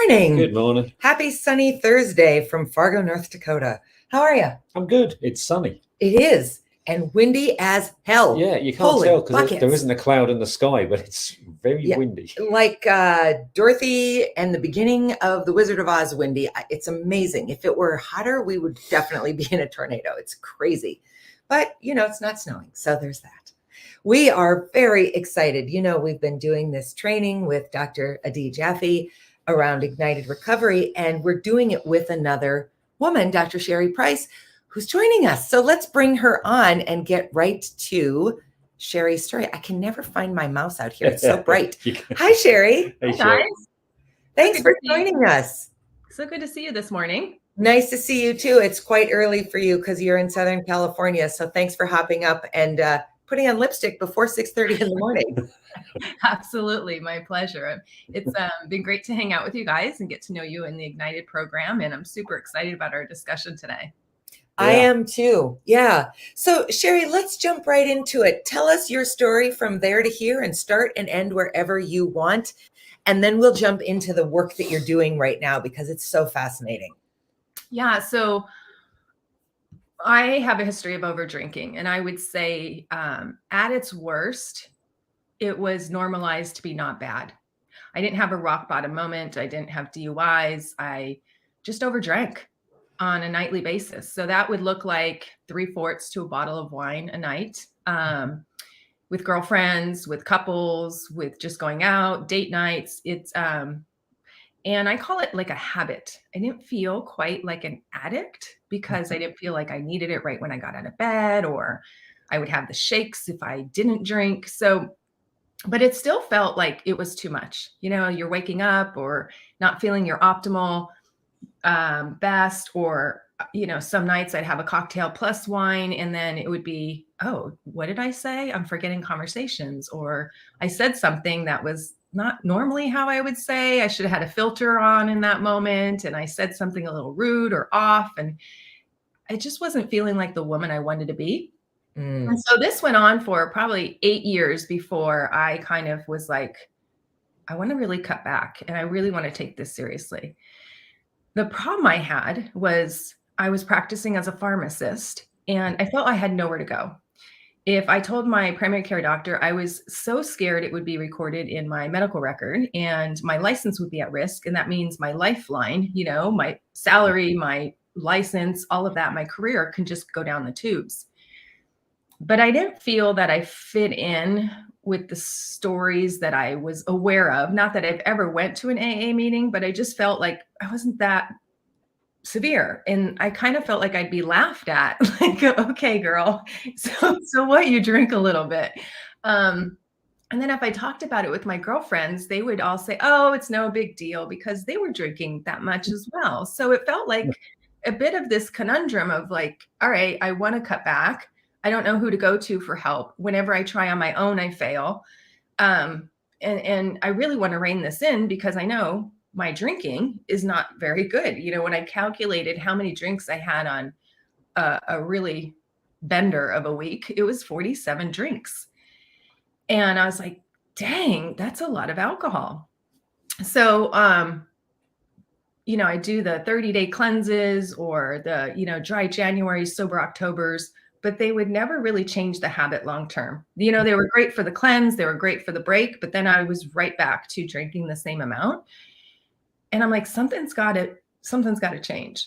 morning. Good morning. Happy sunny Thursday from Fargo, North Dakota. How are you? I'm good. It's sunny. It is. And windy as hell. Yeah, you can't Holy tell because there buckets. isn't a cloud in the sky, but it's very Yeah. windy. Like Dorothy and the beginning of The Wizard of Oz windy. It's amazing. If it were hotter, we would definitely be in a tornado. It's crazy. But, it's not snowing. So there's that. We are very excited. We've been doing this training with Dr. Adi Jaffe around Ignited Recovery, and we're doing it with another woman, Dr. Sherry Price, who's joining us. So let's bring her on and get right to Sherry's story. I can never find my mouse out here. It's so bright. Hi, Sherry. Hey, Hi, Sherry. guys. Thanks for joining us. So good to see you this morning. Nice to see you too. It's quite early for you because you're in Southern California. So thanks for hopping up and putting on lipstick before 6:30 in the morning. Absolutely. My pleasure. It's been great to hang out with you guys and get to know you in the Ignited program. And I'm super excited about our discussion today. I am too. Yeah. So Sherry, let's jump right into it. Tell us your story from there to here and start and end wherever you want. And then we'll jump into the work that you're doing right now because it's so fascinating. Yeah. So I have a history of over drinking, and I would say at its worst, it was normalized to be not bad. I didn't have a rock bottom moment. I didn't have DUIs. I just overdrank on a nightly basis. So that would look like 3/4 to a bottle of wine a night, with girlfriends, with couples, with just going out, date nights. And I call it like a habit. I didn't feel quite like an addict because I didn't feel like I needed it right when I got out of bed, or I would have the shakes if I didn't drink. So, but it still felt like it was too much. You're waking up or not feeling your optimal best, or, some nights I'd have a cocktail plus wine and then it would be, oh, what did I say? I'm forgetting conversations, or I said something that was not normally how I would say. I should have had a filter on in that moment. And I said something a little rude or off, and I just wasn't feeling like the woman I wanted to be. And so this went on for probably 8 years before I kind of was like, I want to really cut back and I really want to take this seriously. The problem I had was I was practicing as a pharmacist and I felt I had nowhere to go. If I told my primary care doctor, I was so scared it would be recorded in my medical record and my license would be at risk. And that means my lifeline, my salary, my license, all of that, my career can just go down the tubes. But I didn't feel that I fit in with the stories that I was aware of. Not that I've ever went to an AA meeting, but I just felt like I wasn't that severe. And I kind of felt like I'd be laughed at, like, okay, girl, so what, you drink a little bit. And then if I talked about it with my girlfriends, they would all say, oh, it's no big deal because they were drinking that much as well. So it felt like a bit of this conundrum of like, all right, I want to cut back. I don't know who to go to for help. Whenever I try on my own, I fail. And I really want to rein this in because I know my drinking is not very good. When I calculated how many drinks I had on a really bender of a week, it was 47 drinks. And I was like, dang, that's a lot of alcohol. So, I do the 30-day cleanses or the, dry January, sober Octobers, but they would never really change the habit long-term. They were great for the cleanse. They were great for the break, but then I was right back to drinking the same amount. And I'm like, something's got to change.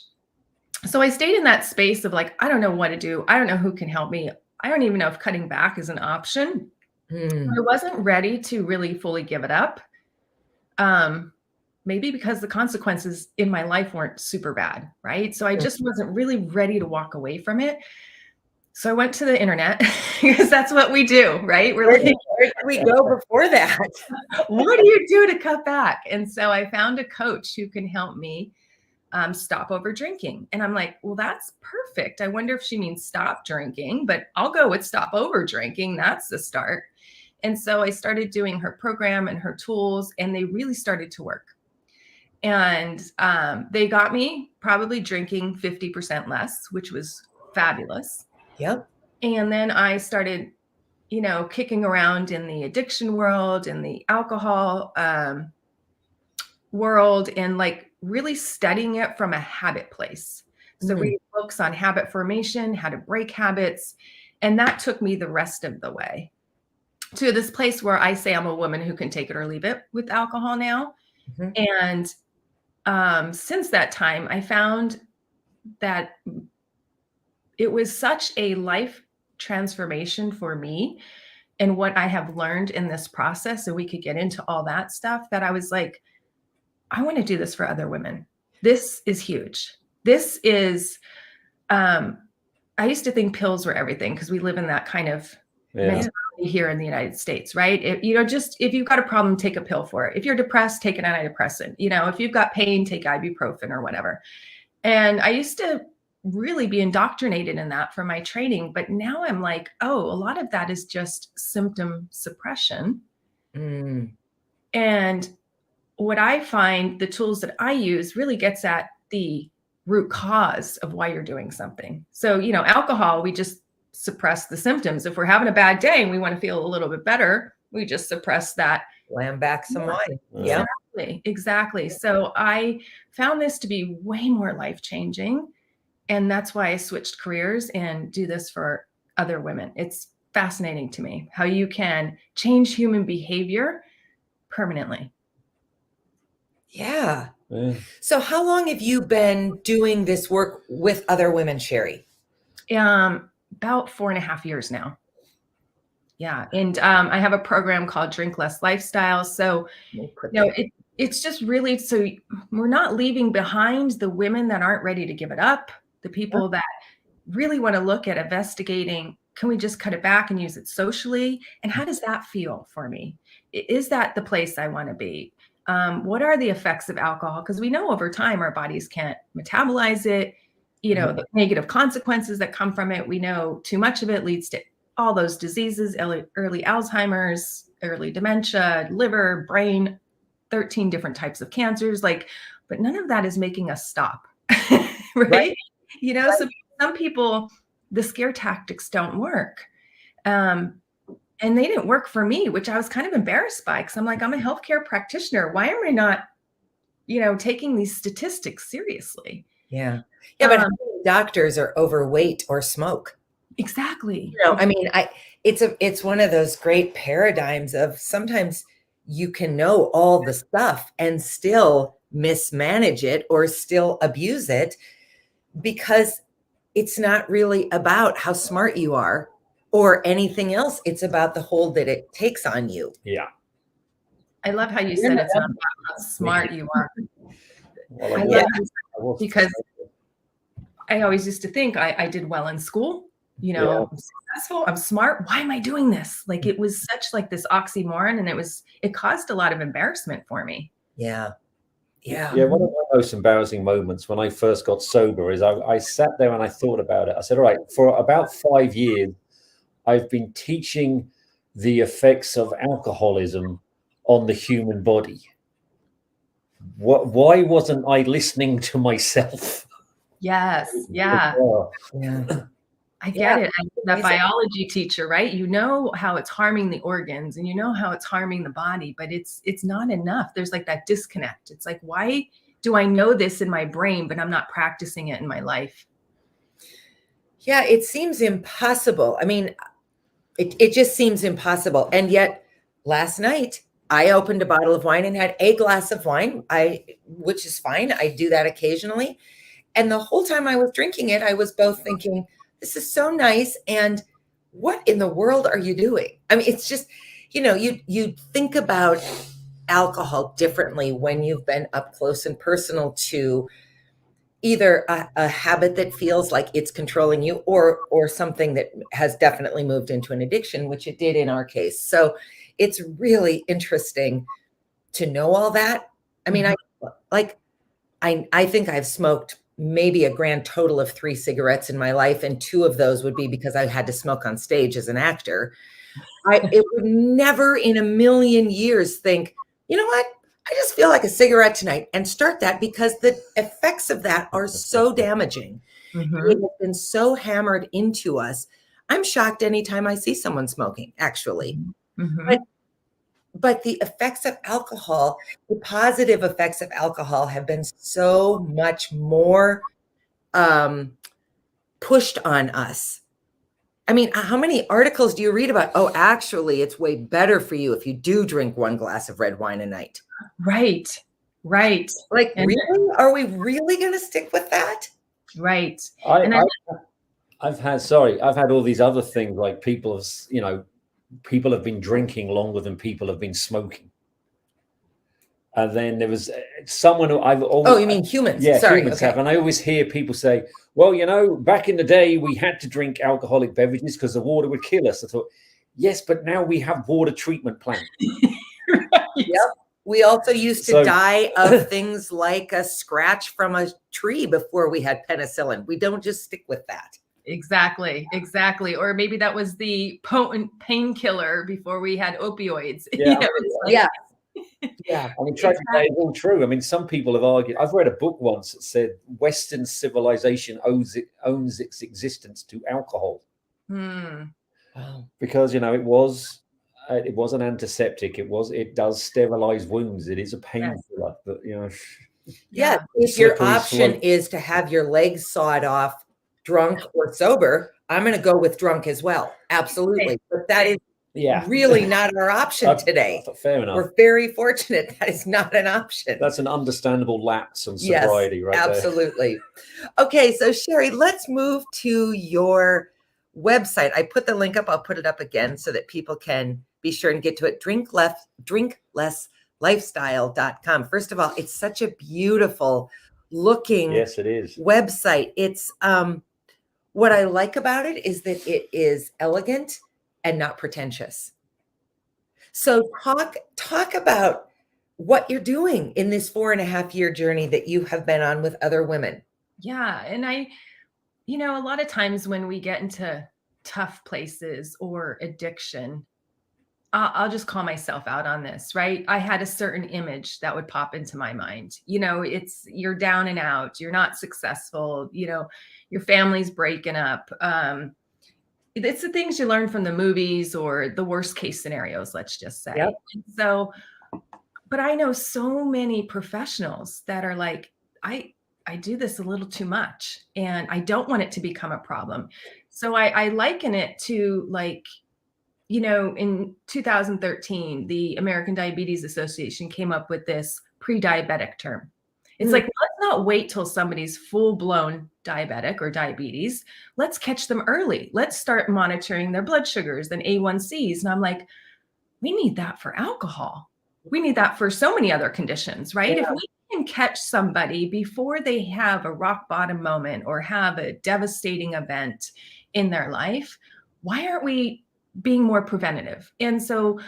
So I stayed in that space of like, I don't know what to do. I don't know who can help me. I don't even know if cutting back is an option. I wasn't ready to really fully give it up. Maybe because the consequences in my life weren't super bad, right? So I just wasn't really ready to walk away from it. So I went to the internet because that's what we do, right? Where did we go before that? What do you do to cut back? And so I found a coach who can help me stop over drinking. And I'm like, well, that's perfect. I wonder if she means stop drinking, but I'll go with stop over drinking. That's the start. And so I started doing her program and her tools, and they really started to work. And they got me probably drinking 50% less, which was fabulous. Yep. And then I started, kicking around in the addiction world, in the alcohol world and like really studying it from a habit place. So reading books on habit formation, how to break habits. And that took me the rest of the way to this place where I say I'm a woman who can take it or leave it with alcohol now. Mhm. And since that time, I found that it was such a life transformation for me and what I have learned in this process. And we could get into all that stuff that I was like, I want to do this for other women. This is huge. This is, I used to think pills were everything because we live in that kind of mentality here in the United States, right? Just if you've got a problem, take a pill for it. If you're depressed, take an antidepressant. If you've got pain, take ibuprofen or whatever. And I used to really be indoctrinated in that from my training. But now I'm like, oh, a lot of that is just symptom suppression. And what I find the tools that I use really gets at the root cause of why you're doing something. So, alcohol, we just suppress the symptoms. If we're having a bad day and we want to feel a little bit better, we just suppress that. Slam back some wine. Yeah. Exactly. So I found this to be way more life-changing. And that's why I switched careers and do this for other women. It's fascinating to me how you can change human behavior permanently. Yeah. So how long have you been doing this work with other women, Sherry? About 4.5 years now. Yeah. And I have a program called Drink Less Lifestyle. So, it's just really, so we're not leaving behind the women that aren't ready to give it up, the people that really want to look at investigating, can we just cut it back and use it socially? And how does that feel for me? Is that the place I want to be? What are the effects of alcohol? Because we know over time our bodies can't metabolize it. The negative consequences that come from it. We know too much of it leads to all those diseases, early Alzheimer's, early dementia, liver, brain, 13 different types of cancers. But none of that is making us stop, right? So some people, the scare tactics don't work. And they didn't work for me, which I was kind of embarrassed by, because I'm like, I'm a healthcare practitioner. Why am I not, taking these statistics seriously? Yeah. But how many doctors are overweight or smoke? Exactly. I mean, it's one of those great paradigms of sometimes you can know all the stuff and still mismanage it or still abuse it because it's not really about how smart you are or anything else. It's about the hold that it takes on you. Yeah. I love how you said it's not about how smart you are. Well, I love this because I always used to think I did well in school, I'm successful, I'm smart. Why am I doing this? It was such this oxymoron, and it caused a lot of embarrassment for me. Yeah. One of my most embarrassing moments when I first got sober is I sat there and I thought about it. I said, all right, for about 5 years, I've been teaching the effects of alcoholism on the human body. Why wasn't I listening to myself? Yes. Yeah. I get it. I'm that biology teacher, right? You know how it's harming the organs and you know how it's harming the body, but it's not enough. There's that disconnect. It's why do I know this in my brain, but I'm not practicing it in my life? Yeah, it seems impossible. I mean, it just seems impossible. And yet last night I opened a bottle of wine and had a glass of wine, which is fine. I do that occasionally. And the whole time I was drinking it, I was both thinking, this is so nice. And what in the world are you doing? I mean, it's just, you think about alcohol differently when you've been up close and personal to either a habit that feels like it's controlling you or something that has definitely moved into an addiction, which it did in our case. So it's really interesting to know all that. I mean, I think I've smoked maybe a grand total of 3 cigarettes in my life. And 2 of those would be because I had to smoke on stage as an actor. It would never in a million years think, you know what? I just feel like a cigarette tonight and start that because the effects of that are so damaging. It has been so hammered into us. I'm shocked anytime I see someone smoking, actually. But but the effects of alcohol, the positive effects of alcohol have been so much more pushed on us. I mean, how many articles do you read about, oh, actually, it's way better for you if you do drink one glass of red wine a night? Right. Right. Like, And really? Are we really going to stick with that? right. I, And I I've had all these other things, like people have been drinking longer than people have been smoking. And then there was someone who I've always, Oh, you mean humans? yeah, Sorry. humans Okay. have. And I always hear people say, well, back in the day, we had to drink alcoholic beverages because the water would kill us. I thought, yes, but now we have water treatment plants. right. Yep. We also used to die of things like a scratch from a tree before we had penicillin. We don't just stick with that. Exactly. Or maybe that was the potent painkiller before we had opioids. Yeah. Yeah. I mean, tragically, that is all true. I mean, some people have argued. I've read a book once that said Western civilization owns its existence to alcohol. Wow. Because it was an antiseptic. It does sterilize wounds. It is a painkiller. But Yeah. If your option is to have your legs sawed off, drunk or sober, I'm going to go with drunk as well. Absolutely. But that is really not our option today. Fair enough. We're very fortunate that is not an option. That's an understandable lapse on sobriety, right? Absolutely. Okay, so Sherry, let's move to your website. I put the link up. I'll put it up again so that people can be sure and get to it. drinklesslifestyle.com. First of all, it's such a beautiful looking yes, it is. website. It's what I like about it is that it is elegant and not pretentious. So talk about what you're doing in this 4.5-year journey that you have been on with other women. Yeah. And a lot of times when we get into tough places or addiction, I'll just call myself out on this, right? I had a certain image that would pop into my mind. You're down and out, you're not successful, your family's breaking up. It's the things you learn from the movies or the worst case scenarios, let's just say. Yep. So, but I know so many professionals that are like, I do this a little too much and I don't want it to become a problem. So I liken it to like, in 2013, the American Diabetes Association came up with this pre-diabetic term. It's like, let's not wait till somebody's full-blown diabetic or diabetes. Let's catch them early. Let's start monitoring their blood sugars and A1Cs. And I'm like, we need that for alcohol. We need that for so many other conditions, right? Yeah. If we can catch somebody before they have a rock bottom moment or have a devastating event in their life, why aren't we being more preventative? And so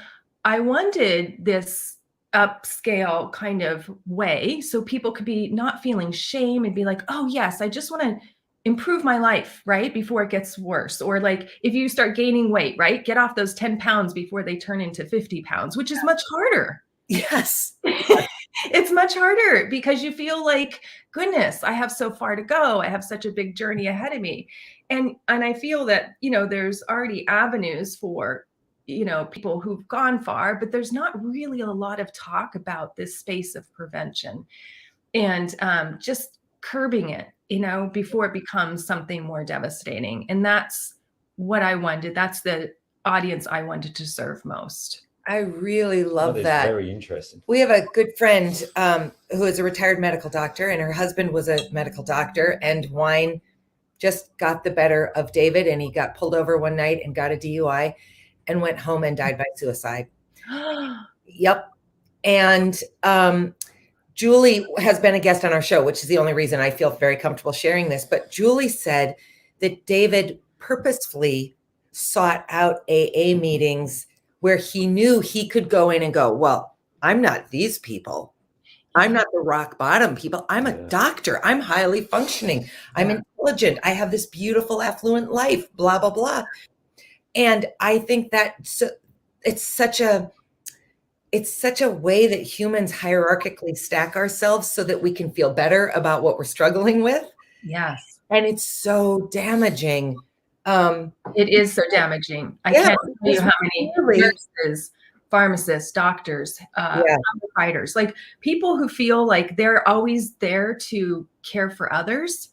I wanted this upscale kind of way so people could be not feeling shame and be like, oh yes, I just want to improve my life, right? Before it gets worse. Or like if you start gaining weight, right? Get off those 10 pounds before they turn into 50 pounds, which is much harder. Yes. It's much harder because you feel like, goodness, I have so far to go. I have such a big journey ahead of me. And I feel that, there's already avenues for, people who've gone far, but there's not really a lot of talk about this space of prevention and just curbing it, before it becomes something more devastating. And that's what I wanted. That's the audience I wanted to serve most. I really love that. Very interesting. We have a good friend who is a retired medical doctor, and her husband was a medical doctor, and wine just got the better of David, and he got pulled over one night and got a DUI and went home and died by suicide. Yep. And Julie has been a guest on our show, which is the only reason I feel very comfortable sharing this. But Julie said that David purposefully sought out AA meetings where he knew he could go in and go, well, I'm not these people. I'm not the rock bottom people. I'm a doctor. I'm highly functioning. I'm intelligent. I have this beautiful, affluent life, blah, blah, blah. And I think that it's such a way that humans hierarchically stack ourselves so that we can feel better about what we're struggling with. Yes. And it's so damaging. It is so damaging. I can't tell you how many nurses pharmacists, doctors, Yeah. firefighters, like people who feel like they're always there to care for others.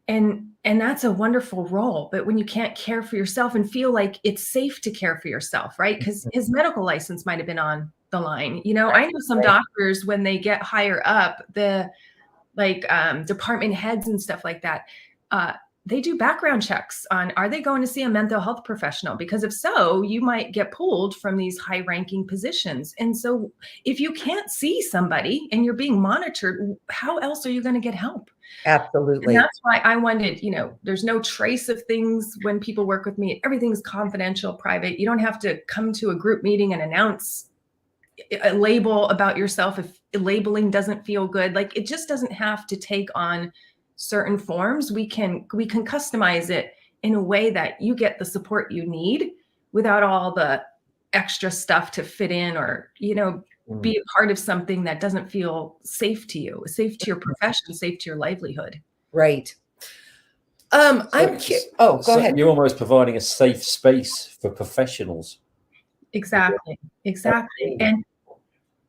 And that's a wonderful role. But when you can't care for yourself and feel like it's safe to care for yourself, right? Because his medical license might have been on the line. You know, I know some doctors, when they get higher up, the like department heads and stuff like that, they do background checks on, are they going to see a mental health professional? Because if so, you might get pulled from these high ranking positions. And so if you can't see somebody and you're being monitored, how else are you going to get help? Absolutely. And that's why I wanted, you know, there's no trace of things when people work with me. Everything's confidential, private. You don't have to come to a group meeting and announce a label about yourself if labeling doesn't feel good. Like, it just doesn't have to take on certain forms. We can customize it in a way that you get the support you need without all the extra stuff to fit in, or, you know, be a part of something that doesn't feel safe to you, safe to your profession, safe to your livelihood. Right. Go ahead. You're almost providing a safe space for professionals. Exactly.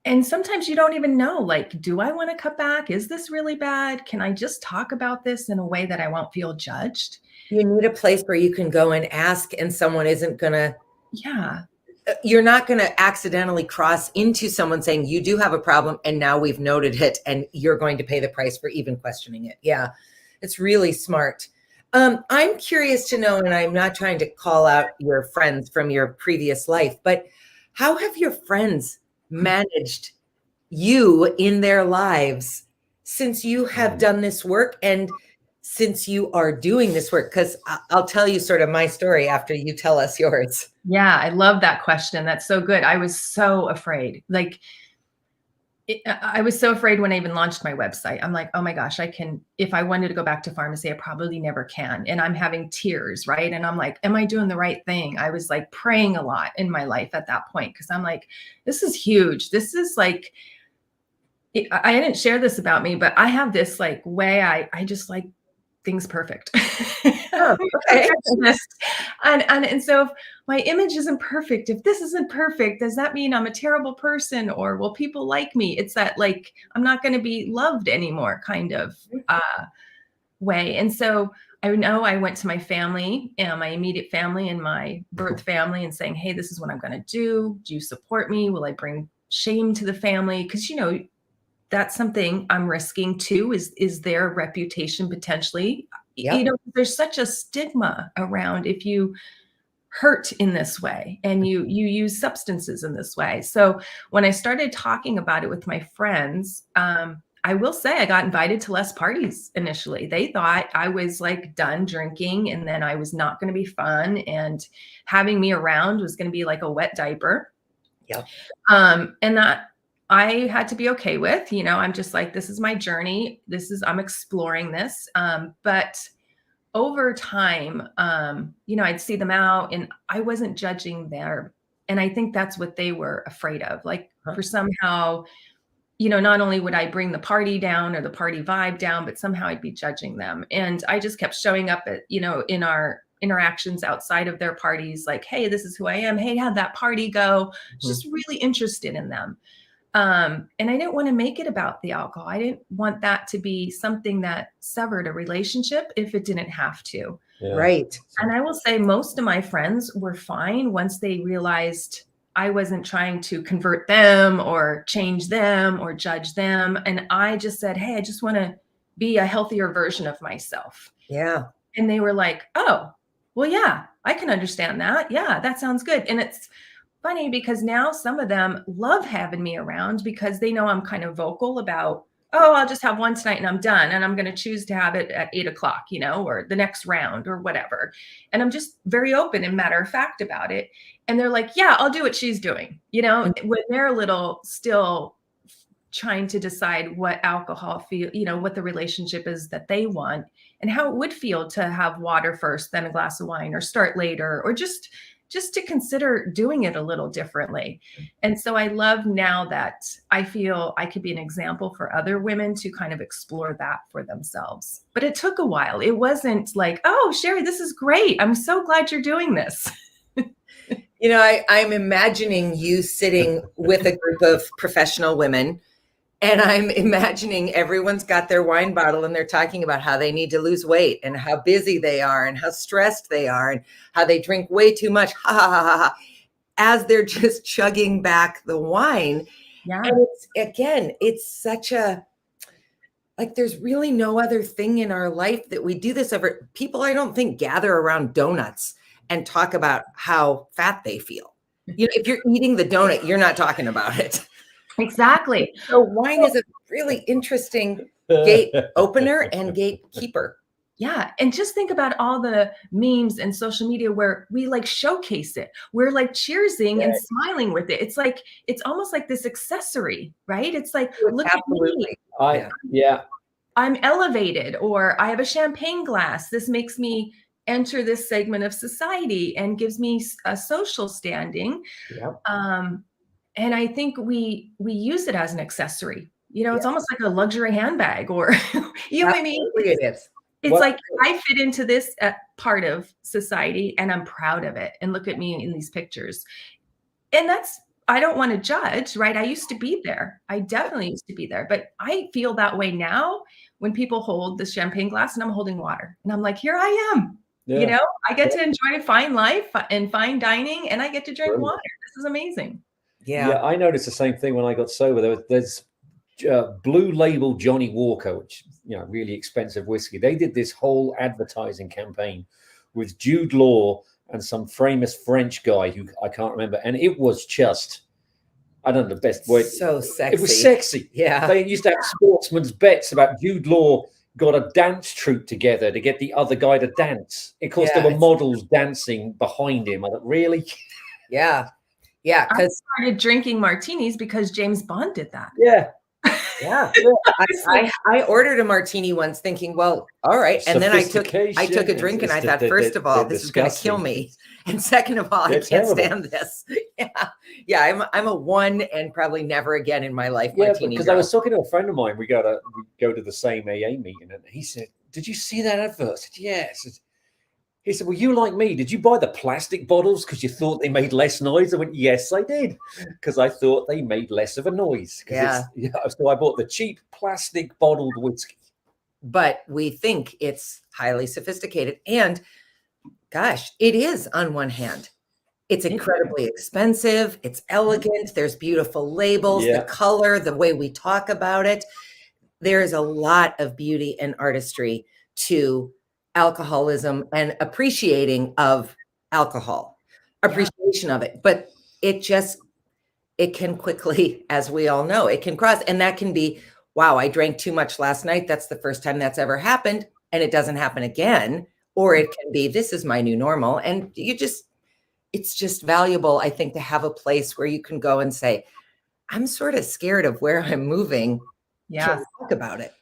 And sometimes you don't even know, like, do I want to cut back? Is this really bad? Can I just talk about this in a way that I won't feel judged? You need a place where you can go and ask, and someone isn't going to, you're not going to accidentally cross into someone saying you do have a problem and now we've noted it and you're going to pay the price for even questioning it. Yeah, it's really smart. I'm curious to know, and I'm not trying to call out your friends from your previous life, but how have your friends managed you in their lives since you have done this work and since you are doing this work? Because I'll tell you sort of my story after you tell us yours. Yeah, I love that question. That's so good. I was so afraid. Like, I was so afraid when I even launched my website. I'm like, oh my gosh, if I wanted to go back to pharmacy, I probably never can. And I'm having tears, right? And I'm like, am I doing the right thing? I was like praying a lot in my life at that point, because I'm like, this is huge. This is like, I didn't share this about me, but I have this like way, I just like things perfect. Oh, okay. And so if my image isn't perfect, if this isn't perfect, does that mean I'm a terrible person, or will people like me? It's that, like, I'm not going to be loved anymore kind of way. And so I know I went to my family, and my immediate family and my birth family, and saying, hey, this is what I'm going to do. Do you support me? Will I bring shame to the family? Because, you know, that's something I'm risking too, is their reputation potentially. Yep. You know, there's such a stigma around if you hurt in this way and you use substances in this way. So when I started talking about it with my friends, I will say I got invited to less parties initially. They thought I was like done drinking and then I was not going to be fun, and having me around was going to be like a wet diaper. Yep. And that I had to be okay with. You know, I'm just like, this is my journey. I'm exploring this. But over time, you know, I'd see them out and I wasn't judging there. And I think that's what they were afraid of. Like, for somehow, you know, not only would I bring the party down or the party vibe down, but somehow I'd be judging them. And I just kept showing up at, you know, in our interactions outside of their parties, like, hey, this is who I am. Hey, how'd that party go? Just really interested in them. And I didn't want to make it about the alcohol. I didn't want that to be something that severed a relationship if it didn't have to. Yeah. Right. And I will say most of my friends were fine once they realized I wasn't trying to convert them or change them or judge them. And I just said, hey, I just want to be a healthier version of myself. Yeah. And they were like, oh, well, yeah, I can understand that. Yeah, that sounds good. And it's funny because now some of them love having me around because they know I'm kind of vocal about, oh, I'll just have one tonight and I'm done. And I'm going to choose to have it at 8:00, you know, or the next round or whatever. And I'm just very open and matter of fact about it. And they're like, yeah, I'll do what she's doing. You know, when they're a little still trying to decide what alcohol feel, you know, what the relationship is that they want and how it would feel to have water first, then a glass of wine, or start later, or just to consider doing it a little differently. And so I love now that I feel I could be an example for other women to kind of explore that for themselves. But it took a while. It wasn't like, oh, Sherry, this is great. I'm so glad you're doing this. I'm imagining you sitting with a group of professional women, and I'm imagining everyone's got their wine bottle and they're talking about how they need to lose weight and how busy they are and how stressed they are and how they drink way too much, ha ha ha ha, ha, as they're just chugging back the wine. Yeah. And it's such a, like, there's really no other thing in our life that we do this over. People, I don't think, gather around donuts and talk about how fat they feel. If you're eating the donut, you're not talking about it. Exactly. So wine is a really interesting gate opener and gatekeeper. Yeah. And just think about all the memes and social media where we like showcase it. We're like cheersing and smiling with it. It's like, it's almost like this accessory, right? It's like, look at me. I'm elevated, or I have a champagne glass. This makes me enter this segment of society and gives me a social standing. Yeah. And I think we use it as an accessory. It's almost like a luxury handbag, or you know what I mean? It is. It's like I fit into this part of society and I'm proud of it. And look at me in these pictures. And I don't want to judge, right? I used to be there. I definitely used to be there. But I feel that way now when people hold the champagne glass and I'm holding water. And I'm like, here I am. Yeah. I get to enjoy fine life and fine dining, and I get to drink water. This is amazing. Yeah, I noticed the same thing when I got sober. There's Blue Label Johnny Walker, which really expensive whiskey. They did this whole advertising campaign with Jude Law and some famous French guy who I can't remember, and it was just, I don't know the best word. So sexy. It was sexy. Yeah. They used to have sportsman's bets about Jude Law got a dance troupe together to get the other guy to dance. Of course, there were models dancing behind him. I thought, really? Yeah. Yeah. I started drinking martinis because James Bond did that. Yeah. Yeah. I ordered a martini once thinking, well, all right. And then I took a drink and I thought, first of all, this is going to kill me. And second of all, I can't stand this. Yeah. I'm a one and probably never again in my life. Martini because I was talking to a friend of mine. We go to the same AA meeting, and he said, "Did you see that advert?" I said, "Yes." He said, "Well, you like me. Did you buy the plastic bottles because you thought they made less noise?" I went, "Yes, I did, because I thought they made less of a noise." So I bought the cheap plastic bottled whiskey. But we think it's highly sophisticated, and gosh, it is on one hand. It's incredibly expensive. It's elegant. There's beautiful labels, the color, the way we talk about it. There is a lot of beauty and artistry to alcoholism and appreciating of alcohol, appreciation of it. But it can quickly, as we all know, it can cross. And that can be, wow, I drank too much last night. That's the first time that's ever happened. And it doesn't happen again. Or it can be, this is my new normal. And it's just valuable, I think, to have a place where you can go and say, I'm sort of scared of where I'm moving. Yeah. Talk about it.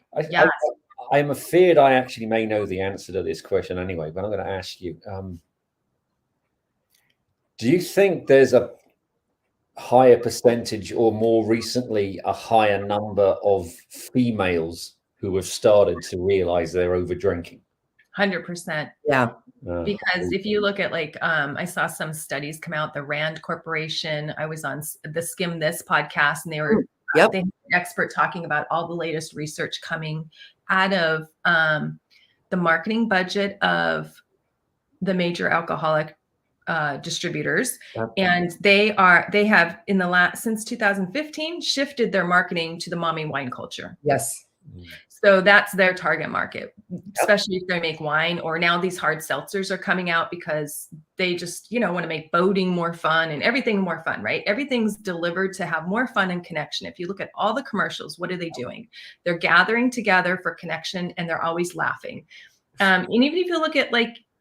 I'm afraid I actually may know the answer to this question anyway, but I'm going to ask you. Do you think there's a higher percentage, or more recently, a higher number of females who have started to realize they're over drinking? 100%. Yeah. Because if you look at I saw some studies come out, the Rand Corporation, I was on the Skim This podcast, and they were they had an expert talking about all the latest research coming out of the marketing budget of the major alcoholic distributors. And they have since 2015 shifted their marketing to the mommy wine culture. Yes. So that's their target market, especially if they make wine. Or now these hard seltzers are coming out because they just, want to make boating more fun and everything more fun, right? Everything's delivered to have more fun and connection. If you look at all the commercials, what are they doing? They're gathering together for connection, and they're always laughing. And even if you look at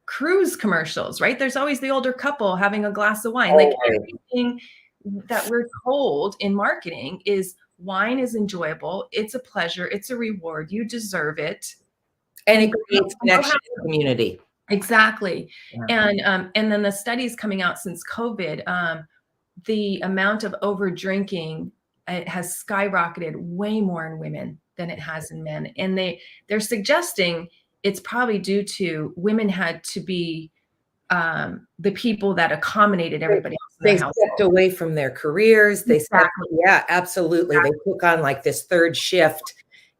cruise commercials, right? There's always the older couple having a glass of wine. Everything that we're told in marketing is wine is enjoyable. It's a pleasure. It's a reward. You deserve it. And it creates connection in the community. Exactly. Yeah. And then the studies coming out since COVID, the amount of over drinking has skyrocketed way more in women than it has in men. And they're suggesting it's probably due to women had to be the people that accommodated everybody else in They the house. stepped away from their careers. They stepped, Exactly. yeah, absolutely. They took on like this third shift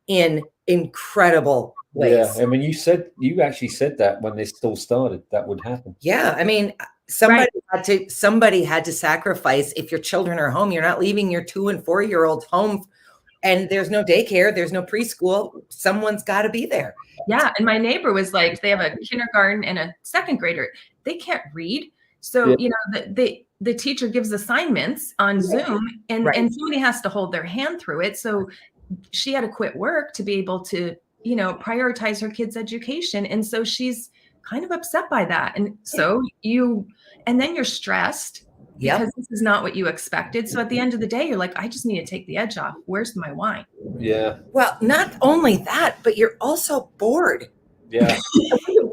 in incredible ways. Yeah, I mean, you actually said that when this all started, that would happen. Yeah, I mean, somebody had to sacrifice. If your children are home, you're not leaving your 2 and 4-year-olds home, and there's no daycare, there's no preschool. Someone's got to be there. Yeah, and my neighbor was like, they have a kindergarten and a second grader. They can't read, so you know, the teacher gives assignments on Zoom, and somebody has to hold their hand through it. So she had to quit work to be able to, you know, prioritize her kids' education, and so she's kind of upset by that. And so then you're stressed because this is not what you expected. So at the end of the day, you're like, I just need to take the edge off. Where's my wine? Yeah. Well, not only that, but you're also bored. Yeah.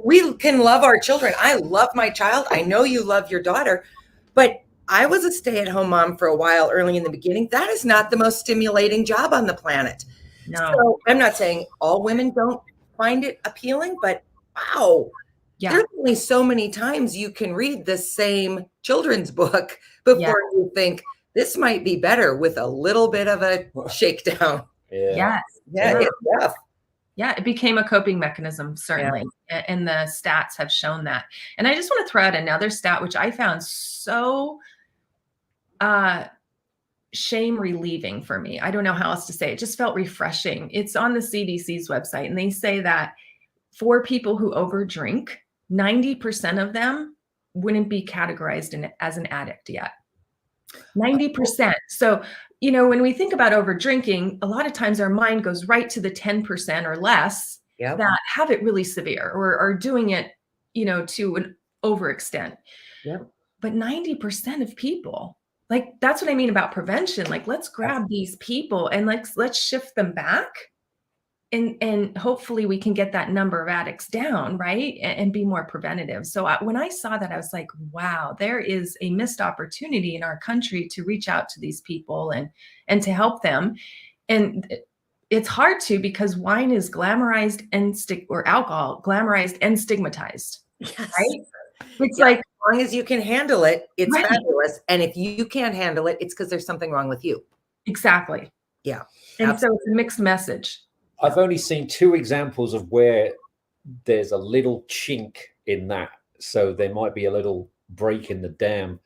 We can love our children. I love my child. I know you love your daughter, but I was a stay-at-home mom for a while early in the beginning. That is not the most stimulating job on the planet. No. So I'm not saying all women don't find it appealing, but wow. Yeah. There's only so many times you can read the same children's book before you think this might be better with a little bit of a shakedown. Yeah. Yes. Yeah, it's rough. Yeah, it became a coping mechanism, certainly. Yeah. And the stats have shown that. And I just want to throw out another stat, which I found so shame relieving for me. I don't know how else to say it. It just felt refreshing. It's on the CDC's website, and they say that for people who overdrink, 90% of them wouldn't be categorized as an addict yet. 90%. So, you know, when we think about over drinking, a lot of times our mind goes right to the 10% or less that have it really severe or are doing it, you know, to an overextent. But 90% of people, like, that's what I mean about prevention. Like, let's grab these people and let's shift them back. And hopefully we can get that number of addicts down, right? And be more preventative. So when I saw that, I was like, wow, there is a missed opportunity in our country to reach out to these people and to help them. And it's hard to, because wine is glamorized or alcohol glamorized and stigmatized, right? It's like, as long as you can handle it, it's fabulous. And if you can't handle it, it's because there's something wrong with you. Exactly. Yeah. And absolutely. so it's a mixed message. I've only seen 2 examples of where there's a little chink in that. So there might be a little break in the dam.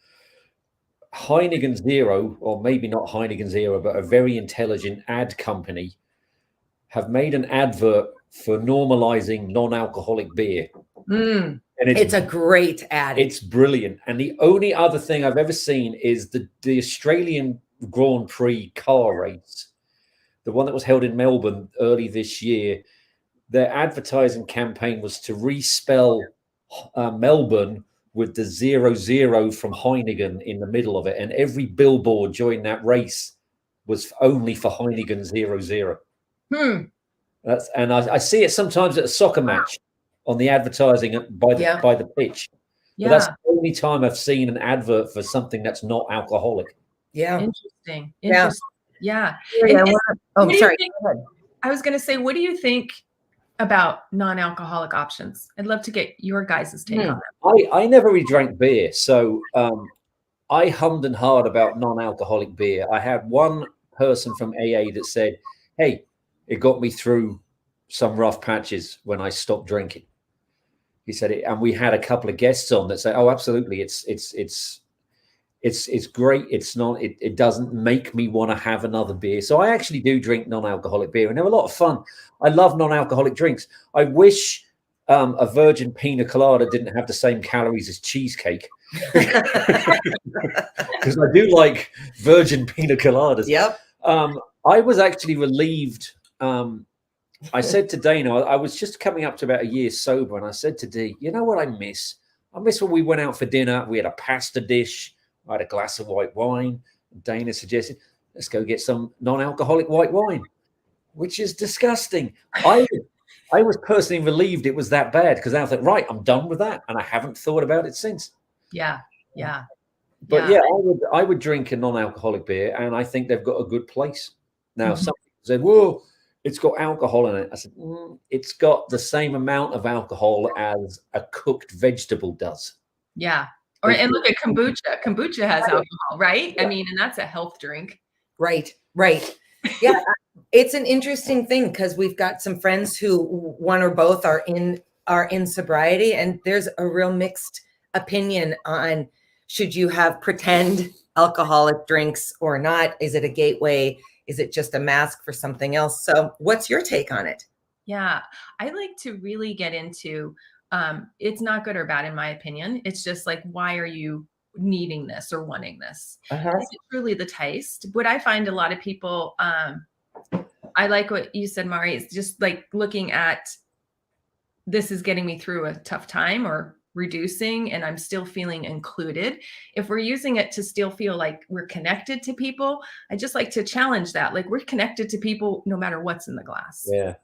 Heineken Zero, or maybe not Heineken Zero, but a very intelligent ad company have made an advert for normalizing non-alcoholic beer. And it's a great ad. It's brilliant. And the only other thing I've ever seen is the Australian Grand Prix car race. The one that was held in Melbourne early this year. Their advertising campaign was to respell Melbourne with the 00 from Heineken in the middle of it. And every billboard during that race was only for Heineken 00. And I see it sometimes at a soccer match on the advertising by the pitch. But that's the only time I've seen an advert for something that's not alcoholic. Interesting. Yeah. Oh, sorry. I was going to say, what do you think about non-alcoholic options? I'd love to get your guys' take on that. I never really drank beer, so I hummed and hawed about non-alcoholic beer. I had one person from AA that said, hey, it got me through some rough patches when I stopped drinking. He said it, and we had a couple of guests on that say, oh, absolutely, it's great. It's not, it doesn't make me want to have another beer. So I actually do drink non-alcoholic beer, and they're a lot of fun. I love non-alcoholic drinks. I wish a virgin pina colada didn't have the same calories as cheesecake. Because I do like virgin pina coladas. I was actually relieved. I said to Dana, I was just coming up to about a year sober, and I said to Dee, you know what I miss? I miss when we went out for dinner. We had a pasta dish. I had a glass of white wine. Dana suggested, let's go get some non-alcoholic white wine, which is disgusting. I was personally relieved it was that bad, because I was like, right, I'm done with that. And I haven't thought about it since. But I would drink a non-alcoholic beer, and I think they've got a good place. Now, some people said, whoa, it's got alcohol in it. I said, it's got the same amount of alcohol as a cooked vegetable does. Yeah. And look at kombucha. Kombucha has Right. alcohol, right? Yeah. I mean, and that's a health drink. Right. Yeah, it's an interesting thing because we've got some friends who one or both are in sobriety, and there's a real mixed opinion on should you have pretend alcoholic drinks or not? Is it a gateway? Is it just a mask for something else? So what's your take on it? Yeah. I like to really get into it's not good or bad in my opinion. It's just like, why are you needing this or wanting this? Uh-huh. Is it truly the taste? What I find a lot of people, I like what you said, Mari, is just like looking at this is getting me through a tough time or reducing and I'm still feeling included. If we're using it to still feel like we're connected to people, I just like to challenge that. Like we're connected to people no matter what's in the glass. Yeah.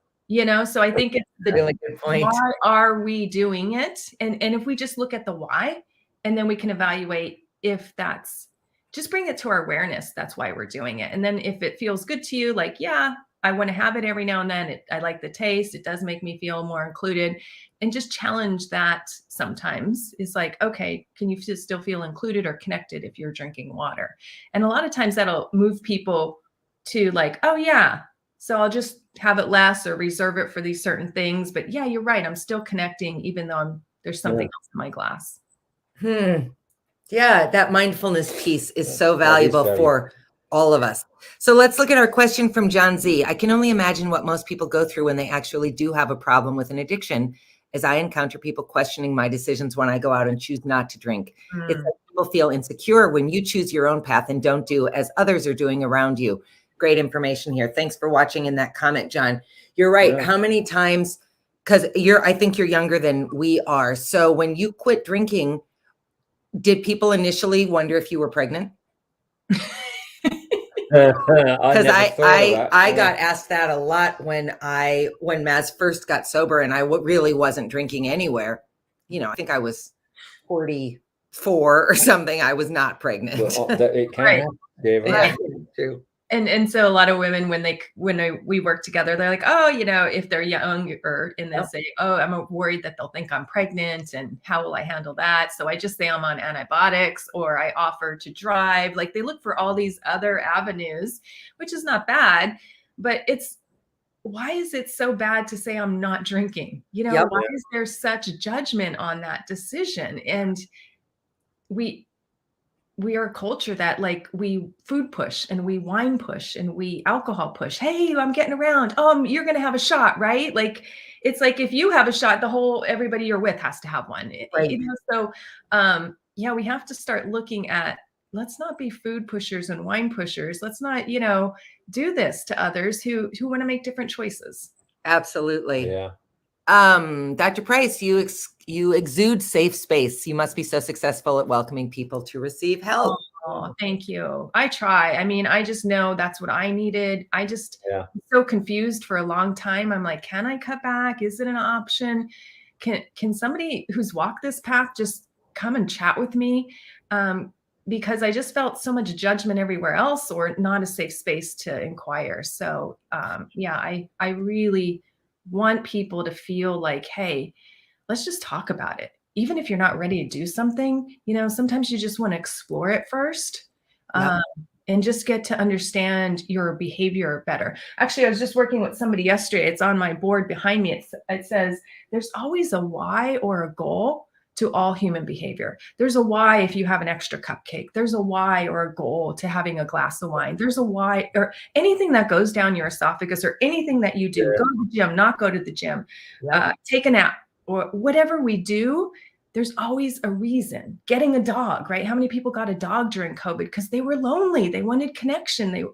So I think it's the Really good point. why are we doing it? And if we just look at the why, and then we can evaluate if that's just bring it to our awareness. That's why we're doing it. And then if it feels good to you, like, yeah, I want to have it every now and then. I like the taste. It does make me feel more included. And just challenge that sometimes is like, okay, can you still feel included or connected if you're drinking water? And a lot of times that'll move people to like, oh yeah, so I'll just have it less or reserve it for these certain things. But yeah, you're right. I'm still connecting even though there's something else in my glass. Yeah, that mindfulness piece is so That is valuable very- for all of us. So let's look at our question from John Z. I can only imagine what most people go through when they actually do have a problem with an addiction, as I encounter people questioning my decisions when I go out and choose not to drink. It's like people feel insecure when you choose your own path and don't do as others are doing around you. Great information here. Thanks for watching in that comment, John. You're right. Yeah. How many times, because I think you're younger than we are. So when you quit drinking, did people initially wonder if you were pregnant? Because I got asked that a lot when Maz first got sober and I really wasn't drinking anywhere. I think I was 44 or something. I was not pregnant. Well, it can Right. happen. Yeah, Yeah, true. And so a lot of women, when we work together, they're like, oh, if they're younger and they'll say, oh, I'm worried that they'll think I'm pregnant and how will I handle that? So I just say I'm on antibiotics or I offer to drive. Like they look for all these other avenues, which is not bad, but why is it so bad to say I'm not drinking? Yep. Why is there such judgment on that decision? And we are a culture that like we food push and we wine push and we alcohol push. Hey, I'm getting around. You're going to have a shot, right? Like, it's like, if you have a shot, everybody you're with has to have one. Right. So, we have to start looking at, let's not be food pushers and wine pushers. Let's not, do this to others who want to make different choices. Absolutely. Yeah. Dr. Price, you exude safe space. You must be so successful at welcoming people to receive help. Oh, thank you. I try. I mean, I just know that's what I needed. I'm so confused for a long time. I'm like, can I cut back? Is it an option? Can somebody who's walked this path just come and chat with me? Because I just felt so much judgment everywhere else or not a safe space to inquire. So I really want people to feel like, hey, let's just talk about it. Even if you're not ready to do something, sometimes you just want to explore it first. And just get to understand your behavior better. Actually, I was just working with somebody yesterday. It's on my board behind me. It says, there's always a why or a goal to all human behavior. There's a why if you have an extra cupcake. There's a why or a goal to having a glass of wine. There's a why or anything that goes down your esophagus or anything that you do. Go to the gym, not go to the gym, take a nap or whatever we do. There's always a reason. Getting a dog, right? How many people got a dog during COVID because they were lonely? They wanted connection.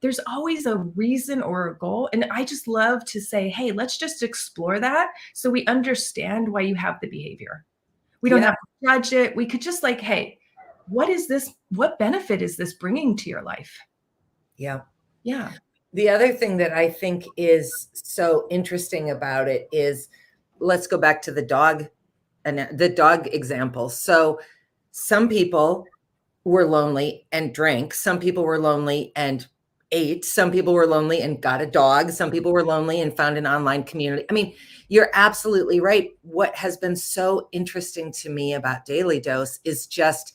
There's always a reason or a goal. And I just love to say, hey, let's just explore that so we understand why you have the behavior. We don't have to judge it. We could just like, hey, what is this? What benefit is this bringing to your life? Yeah. Yeah. The other thing that I think is so interesting about it is, let's go back to the dog example. So some people were lonely and drank. Some people were lonely and ate. Some people were lonely and got a dog. Some people were lonely and found an online community. I mean, you're absolutely right. What has been so interesting to me about Daily Dose is just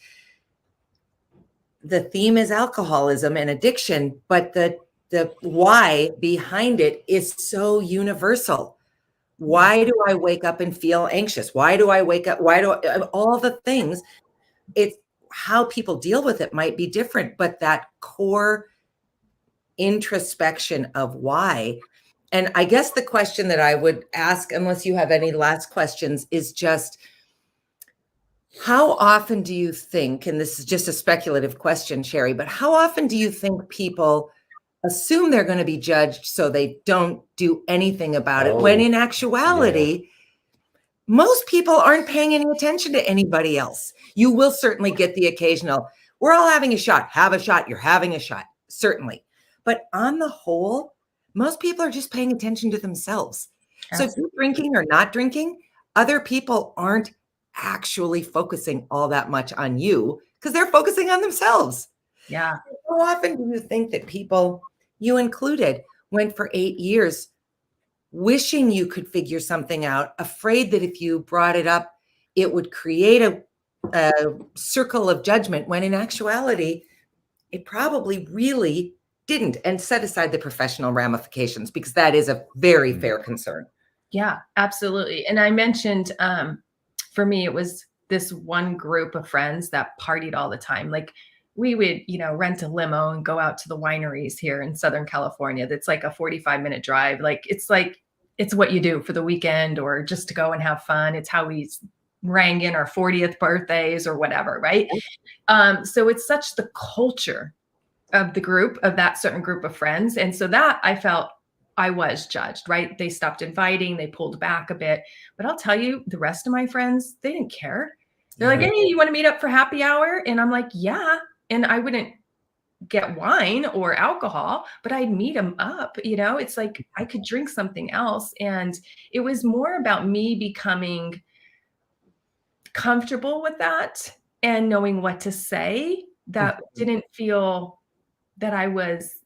the theme is alcoholism and addiction, but the why behind it is so universal. Why do I wake up and feel anxious? Why do I wake up? Why do all the things? It's how people deal with it might be different, but that core introspection of why. And I guess the question that I would ask, unless you have any last questions, is just how often do you think, and this is just a speculative question, Sherry, but how often do you think people assume they're going to be judged so they don't do anything about it, when in actuality, most people aren't paying any attention to anybody else? You will certainly get the occasional, we're all having a shot, have a shot, you're having a shot, certainly. But on the whole, most people are just paying attention to themselves. So if you're drinking or not drinking, other people aren't actually focusing all that much on you because they're focusing on themselves. Yeah. How often do you think that people, you included, went for 8 years wishing you could figure something out, afraid that if you brought it up, it would create a circle of judgment, when in actuality, it probably really didn't? And set aside the professional ramifications, because that is a very fair concern. Yeah, absolutely. And I mentioned, for me, it was this one group of friends that partied all the time. Like we would, rent a limo and go out to the wineries here in Southern California. That's like a 45-minute drive. It's what you do for the weekend or just to go and have fun. It's how we rang in our 40th birthdays or whatever, right? So it's such the culture of the group, of that certain group of friends. And so that I felt I was judged, right? They stopped inviting, they pulled back a bit. But I'll tell you, the rest of my friends, they didn't care. They're like, hey, you want to meet up for happy hour? And I'm like, yeah. And I wouldn't get wine or alcohol, but I'd meet them up. It's like I could drink something else. And it was more about me becoming comfortable with that and knowing what to say, that didn't feel that I was,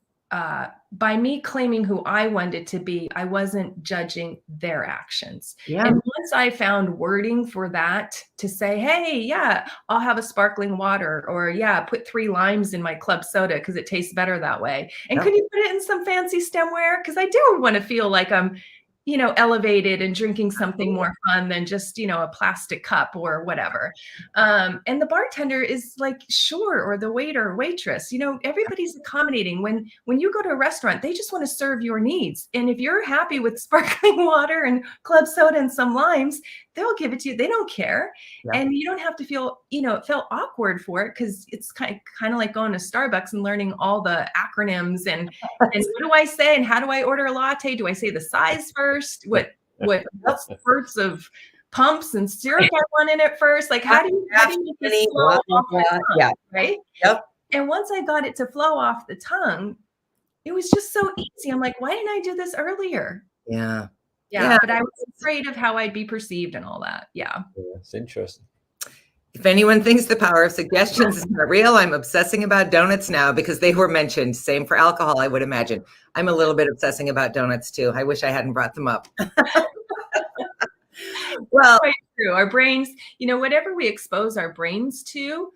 by me claiming who I wanted to be, I wasn't judging their actions. Yeah. And once I found wording for that to say, hey, yeah, I'll have a sparkling water, or yeah, put 3 limes in my club soda because it tastes better that way. And could you put it in some fancy stemware? Because I do want to feel like I'm elevated and drinking something more fun than just, a plastic cup or whatever. And the bartender is like, sure, or the waiter or waitress, everybody's accommodating. When you go to a restaurant, they just want to serve your needs. And if you're happy with sparkling water and club soda and some limes, they'll give it to you. They don't care. Yeah. And you don't have to feel, it felt awkward for it, because it's kind of like going to Starbucks and learning all the acronyms and what do I say and how do I order a latte? Do I say the size first? What sorts of pumps and syrup I want in it first? Like how do you make this flow off the tongue, yeah. Right? Yep. And once I got it to flow off the tongue, it was just so easy. I'm like, why didn't I do this earlier? Yeah. Yeah, but I was afraid of how I'd be perceived and all that. Yeah. It's interesting. If anyone thinks the power of suggestions is not real, I'm obsessing about donuts now because they were mentioned. Same for alcohol, I would imagine. I'm a little bit obsessing about donuts too. I wish I hadn't brought them up. Well, quite true. Our brains, whatever we expose our brains to,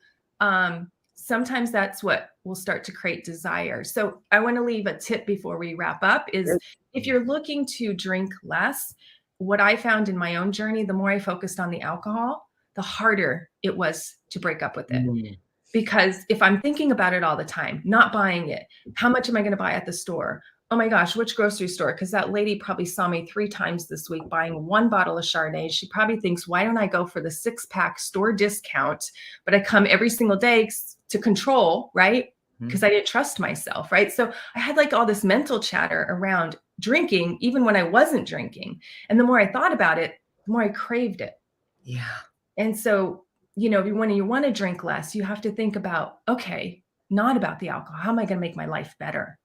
sometimes that's what will start to create desire. So I want to leave a tip before we wrap up is if you're looking to drink less, what I found in my own journey, the more I focused on the alcohol, the harder it was to break up with it. Because if I'm thinking about it all the time, not buying it, how much am I going to buy at the store? Oh my gosh, which grocery store? Because that lady probably saw me 3 times this week buying 1 bottle of Chardonnay. She probably thinks, why don't I go for the 6-pack store discount? But I come every single day to control, right? Because I didn't trust myself, right? So I had like all this mental chatter around drinking, even when I wasn't drinking. And the more I thought about it, the more I craved it. Yeah. And so, when you want to drink less, you have to think about, okay, not about the alcohol. How am I going to make my life better?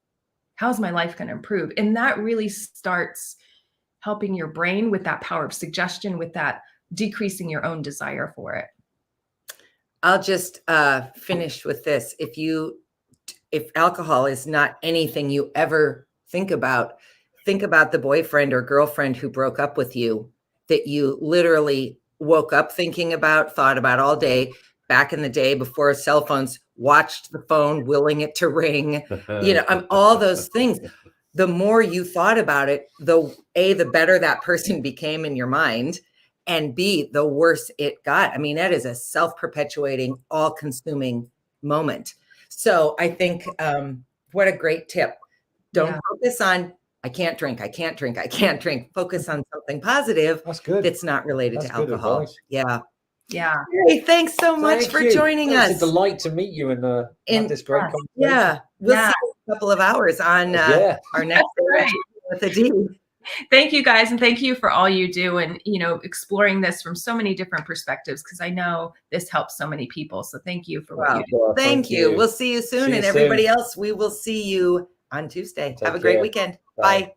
How's my life going to improve? And that really starts helping your brain with that power of suggestion, with that decreasing your own desire for it. I'll just finish with this. If you if alcohol is not anything you ever think about the boyfriend or girlfriend who broke up with you, that you literally woke up thinking about, thought about all day, back in the day before cell phones, watched the phone, willing it to ring, all those things. The more you thought about it, the better that person became in your mind, and B, the worse it got. I mean, that is a self-perpetuating, all-consuming moment. So I think what a great tip. Don't focus on, I can't drink, I can't drink, I can't drink. Focus on something positive. That's good. That's not related to alcohol. Advice. Yeah. Yeah. Hey, thanks so much for joining us. It's a delight to meet you and have this great conversation. Yeah. We'll see you in a couple of hours on our next with a D. Thank you guys. And thank you for all you do and, exploring this from so many different perspectives, because I know this helps so many people. So thank you for what you do. Well, thank you. We'll see you soon. And everybody else, we will see you on Tuesday. Have a great weekend. Bye.